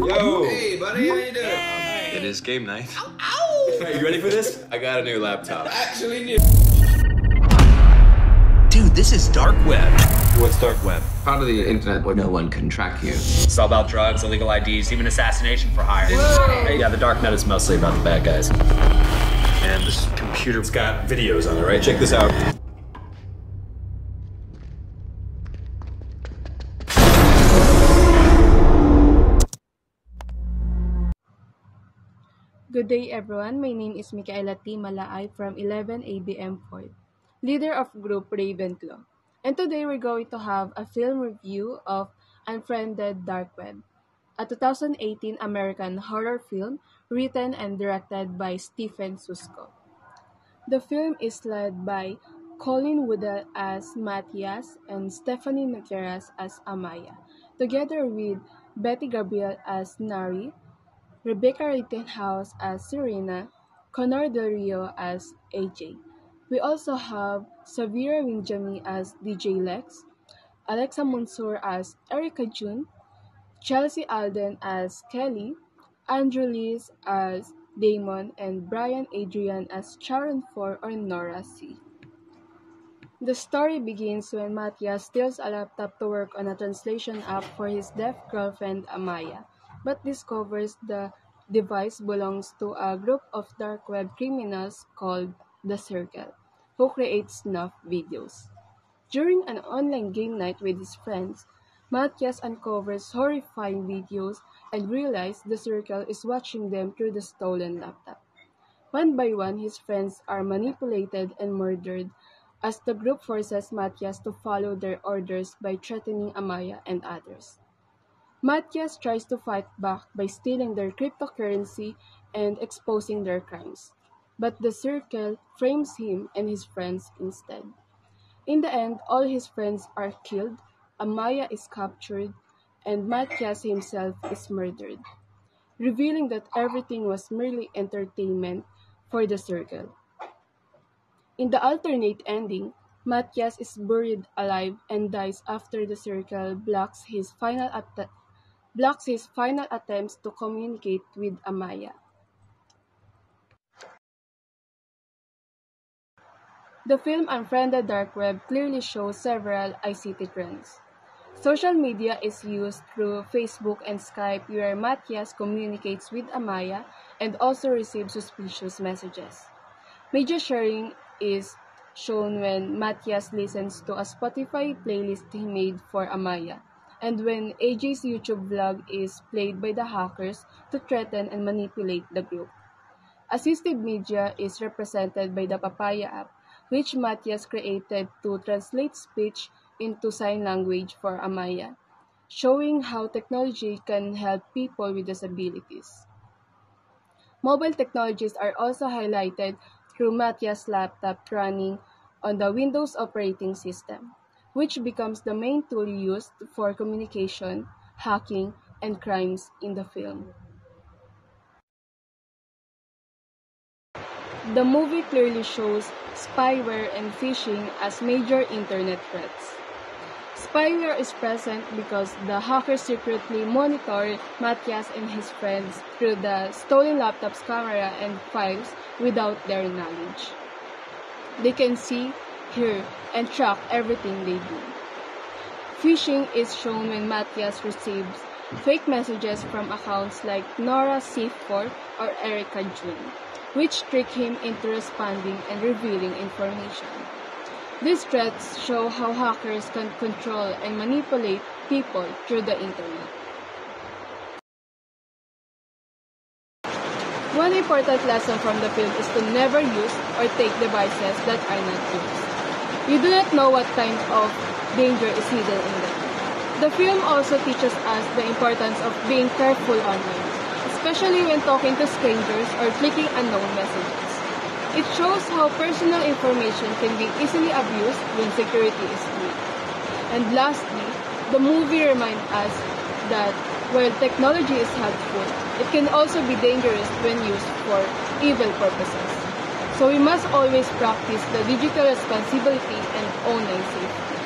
Yo! Hey, buddy, how you doing? It is game night. Ow! Are you ready for this? I got a new laptop. Actually new. Dude, this is dark web. What's dark web? Part of the internet where no one can track you. It's all about drugs, illegal IDs, even assassination for hire. Hey, yeah, the dark net is mostly about the bad guys. And this computer's got videos on it, right? Check this out. Good day everyone, my name is Micaela T. Malaay from 11 ABM Fort, leader of group Ravenclaw. And today we're going to have a film review of Unfriended Dark Web, a 2018 American horror film written and directed by Stephen Susco. The film is led by Colin Woodell as Matthias and Stephanie Maceras as Amaya, together with Betty Gabriel as Nari, Rebecca Rittenhouse as Serena, Connor Del Rio as AJ. We also have Xavier Winjami as DJ Lex, Alexa Monsor as Erica June, Chelsea Alden as Kelly, Andrew Lees as Damon, and Brian Adrian as Sharon 4 or Nora C. The story begins when Matthias steals a laptop to work on a translation app for his deaf girlfriend Amaya, but discovers the device belongs to a group of dark web criminals called The Circle, who create snuff videos. During an online game night with his friends, Matthias uncovers horrifying videos and realizes The Circle is watching them through the stolen laptop. One by one, his friends are manipulated and murdered as the group forces Matthias to follow their orders by threatening Amaya and others. Matthias tries to fight back by stealing their cryptocurrency and exposing their crimes, but the Circle frames him and his friends instead. In the end, all his friends are killed, Amaya is captured, and Matthias himself is murdered, revealing that everything was merely entertainment for the Circle. In the alternate ending, Matthias is buried alive and dies after the Circle blocks his final attempts to communicate with Amaya. The film Unfriended Dark Web clearly shows several ICT trends. Social media is used through Facebook and Skype where Matthias communicates with Amaya and also receives suspicious messages. Media sharing is shown when Matthias listens to a Spotify playlist he made for Amaya, and when AJ's YouTube vlog is played by the hackers to threaten and manipulate the group. Assisted media is represented by the Papaya app, which Matthias created to translate speech into sign language for Amaya, showing how technology can help people with disabilities. Mobile technologies are also highlighted through Matthias' laptop running on the Windows operating system, which becomes the main tool used for communication, hacking, and crimes in the film. The movie clearly shows spyware and phishing as major internet threats. Spyware is present because the hackers secretly monitor Matthias and his friends through the stolen laptop's camera and files without their knowledge. They can see, hear, and track everything they do. Phishing is shown when Matthias receives fake messages from accounts like Nora C4 or Erica June, which trick him into responding and revealing information. These threats show how hackers can control and manipulate people through the internet. One important lesson from the film is to never use or take devices that are not yours. You do not know what kind of danger is hidden in them. The film also teaches us the importance of being careful online, especially when talking to strangers or clicking unknown messages. It shows how personal information can be easily abused when security is weak. And lastly, the movie reminds us that while technology is helpful, it can also be dangerous when used for evil purposes. So we must always practice the digital responsibility and online safety.